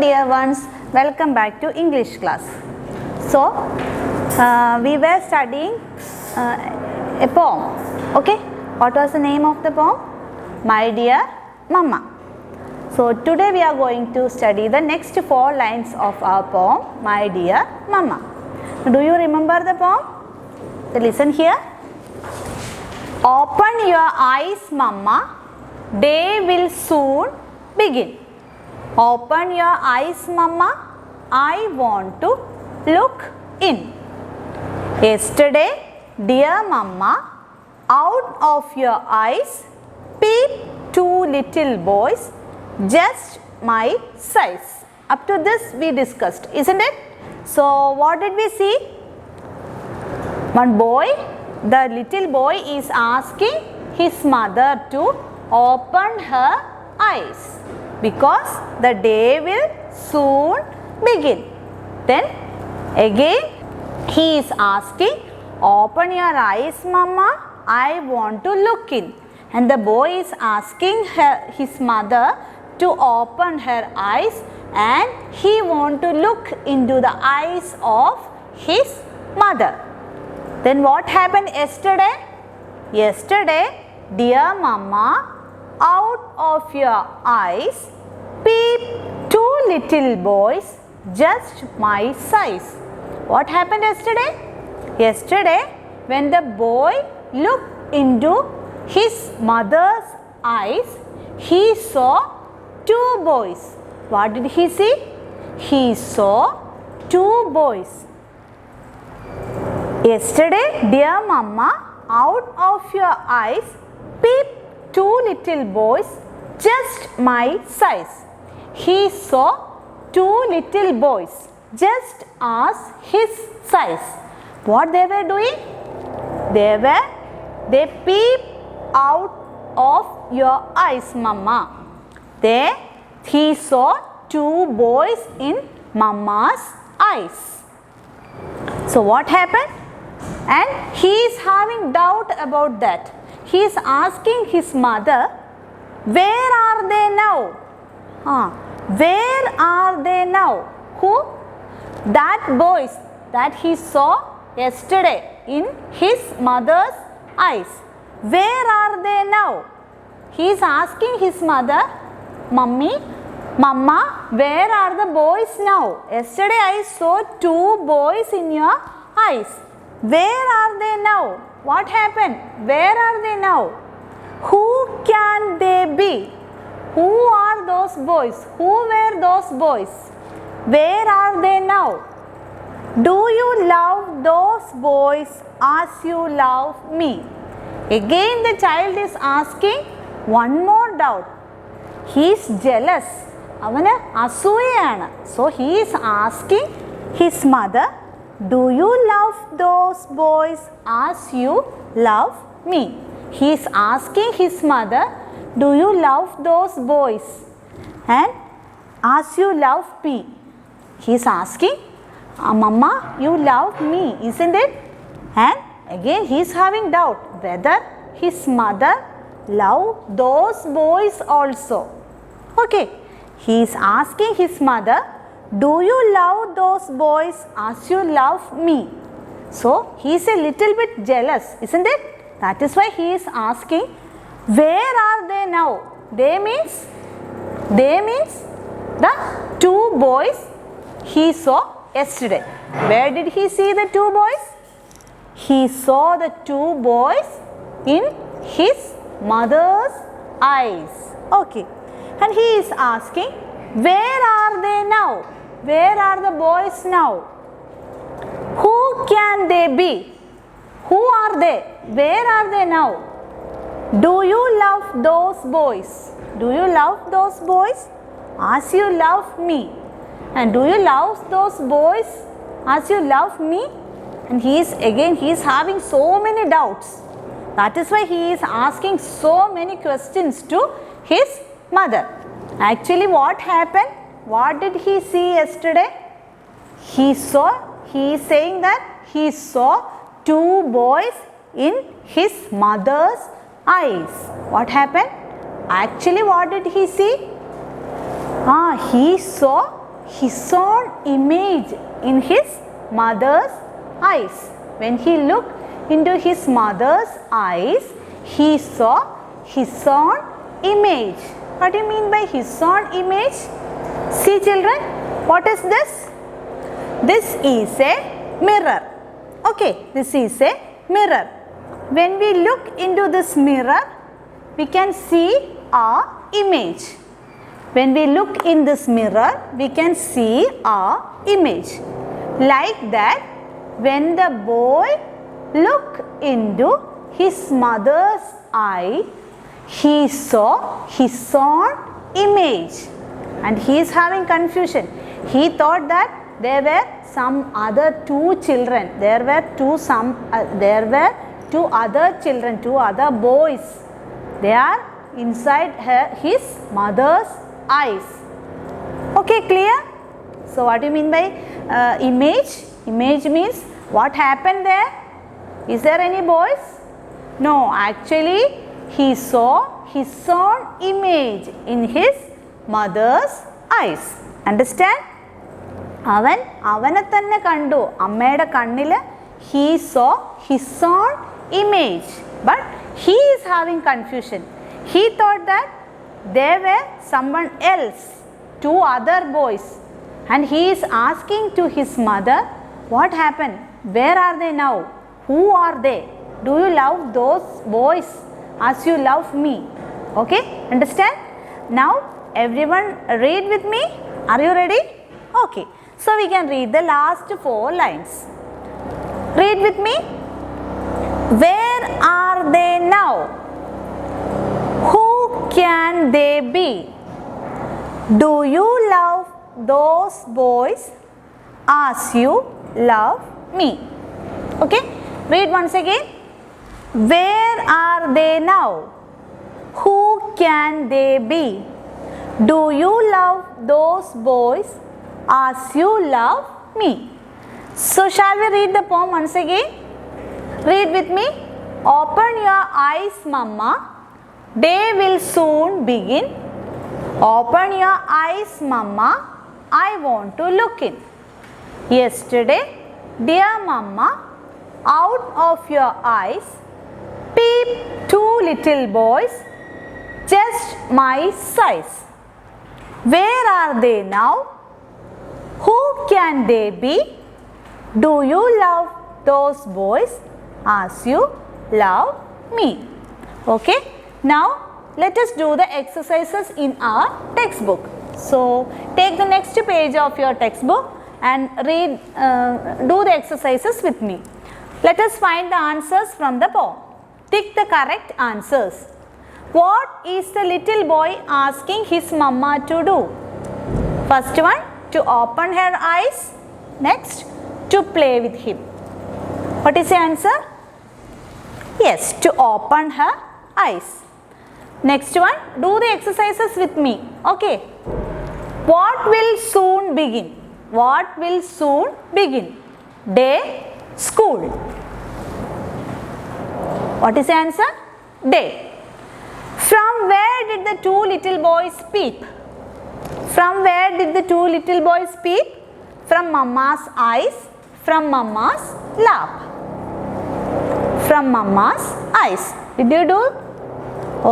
dear ones, welcome back to English class. So, we were studying a poem. Okay, what was the name of the poem? My Dear Mama. So, today we are going to study the next 4 lines of our poem, My Dear Mama. Do you remember the poem? So, listen here. Open your eyes, Mama, day will soon begin. Open your eyes, Mama, I want to look in. Yesterday, dear Mama, out of your eyes peeped 2 little boys, just my size. Up to this we discussed, isn't it? So, what did we see? One boy, the little boy is asking his mother to open her eyes because the day will soon begin. Then again he is asking, open your eyes, Mama, I want to look in. And the boy is asking his mother to open her eyes and he want to look into the eyes of his mother. Then what happened yesterday? Yesterday, dear Mama, out of your eyes peeped 2 little boys, just my size. What happened yesterday? Yesterday, when the boy looked into his mother's eyes, he saw 2 boys. What did he see? He saw 2 boys. Yesterday, dear Mama, out of your eyes peeped 2 little boys, just my size. He saw 2 little boys, just as his size. What they were doing? They peeped out of your eyes, Mama. He saw 2 boys in Mama's eyes. So what happened? And he is having doubt about that. He is asking his mother, where are they now? Where are they now? Who? That boys that he saw yesterday in his mother's eyes. Where are they now? He is asking his mother, Mama, where are the boys now? Yesterday I saw 2 boys in your eyes. Where are they now? What happened? Where are they now? Who can they be? Who are those boys? Who were those boys? Where are they now? Do you love those boys as you love me? Again the child is asking one more doubt. He is jealous. അവന് അസൂയയാണ്. So he is asking his mother, do you love those boys as you love me? He is asking his mother, do you love those boys and as you love me? He is asking, Mama, you love me, isn't it? And again he is having doubt whether his mother love those boys also. Okay, he is asking his mother, do you love those boys as you love me? So he is a little bit jealous, isn't it? That is why he is asking, where are they now? They means the 2 boys he saw yesterday. Where did he see the 2 boys? He saw the 2 boys in his mother's eyes. Okay. And he is asking, where are they now? Where are the boys now? Who can they be? Who are they? Where are they now? Do you love those boys? Do you love those boys as you love me? And do you love those boys as you love me? And he is having so many doubts. That is why he is asking so many questions to his mother. Actually what happened? What did he see yesterday? He is saying that he saw 2 boys in his mother's eyes. What happened? Actually what did he see? He saw his own image in his mother's eyes. When he looked into his mother's eyes, he saw his own image. What do you mean by his own image? See children, what is this? This is a mirror. Okay, this is a mirror. When we look into this mirror, we can see our image. When we look in this mirror, we can see our image. Like that, when the boy looked into his mother's eye, he saw his own image. And he is having confusion. He thought that there were some other two children. There were two other children, two other boys. They are inside his mother's eyes. Okay, clear? So what do you mean by image? Image means what happened there? Is there any boys? No, actually he saw his own image in his mother's eyes. Understand? അവനെ തന്നെ കണ്ടു, അമ്മയുടെ കണ്ണിൽ. He saw his own image, but he is having confusion. He thought that there were someone else, two other boys, and he is asking to his mother, what happened? Where are they now? Who are they? Do you love those boys as you love me? Okay, understand? Now everyone read with me. Are you ready? Okay, so we can read the last 4 lines. Read with me. Where are they now? Who can they be? Do you love those boys as you love me? Okay, read once again. Where are they now? Who can they be? Do you love those boys as you love me? So shall we read the poem once again? Read with me. Open your eyes, Mama. Day will soon begin. Open your eyes, Mama. I want to look in. Yesterday, dear Mama, out of your eyes peeped 2 little boys, just my size. Where are they now? Who can they be? Do you love those boys as you love me? Okay, now let us do the exercises in our textbook. So take the next page of your textbook and do the exercises with me. Let us find the answers from the poem. Tick the correct answers. What is the little boy asking his mama to do? First one, to open her eyes. Next, to play with him. What is the answer? Yes, to open her eyes. Next one, do the exercises with me. Okay. What will soon begin? What will soon begin? Day, school. What is the answer? Day. From where did the 2 little boys peep? From where did the 2 little boys peep? From Mama's eyes, from Mama's lap. From Mama's eyes. Did you do?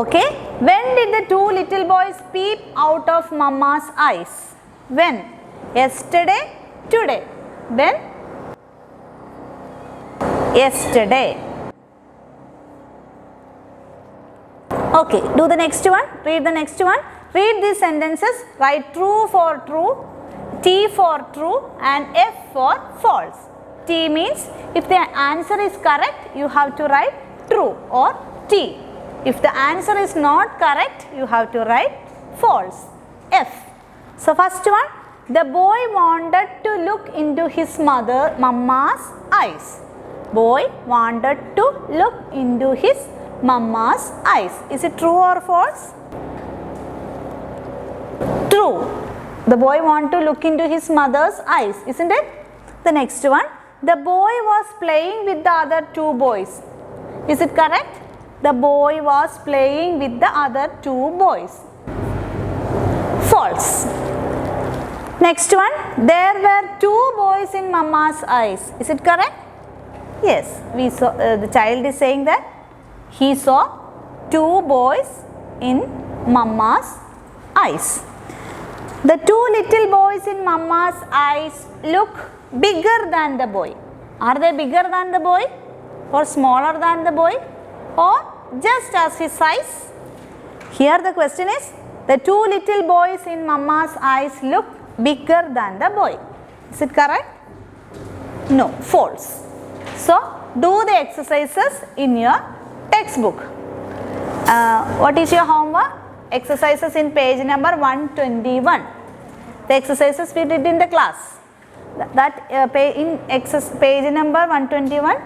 Okay. When did the 2 little boys peep out of Mama's eyes? When? Yesterday, today. When? Yesterday. Okay, do the next one. Read the next one. Read these sentences. Write true for true, T for true and F for false. T means if the answer is correct, you have to write true or T. If the answer is not correct, you have to write false, F. So first one, the boy wanted to look into his mama's eyes. Boy wanted to look into his mama's eyes. Is it true or false? True. The boy wanted to look into his mother's eyes, isn't it? The next one, the boy was playing with the other 2 boys. Is it correct? The boy was playing with the other 2 boys. False. Next one, there were two boys in Mama's eyes. Is it correct? Yes, we saw, the child is saying that he saw two boys in Mama's eyes. The two little boys in Mama's eyes look bigger than the boy. Are they bigger than the boy or smaller than the boy or just as his size? Here the question is, the two little boys in Mama's eyes look bigger than the boy. Is it correct? No, false. So, do the exercises in your textbook. What is your homework? Exercises in page number 121. The exercises we did in the class. Page number 121,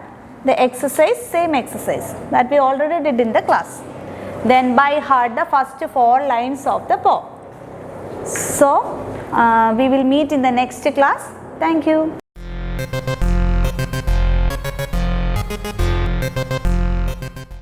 the exercise, same exercise that we already did in the class. Then by heart the first 4 lines of the poem. So, we will meet in the next class. Thank you.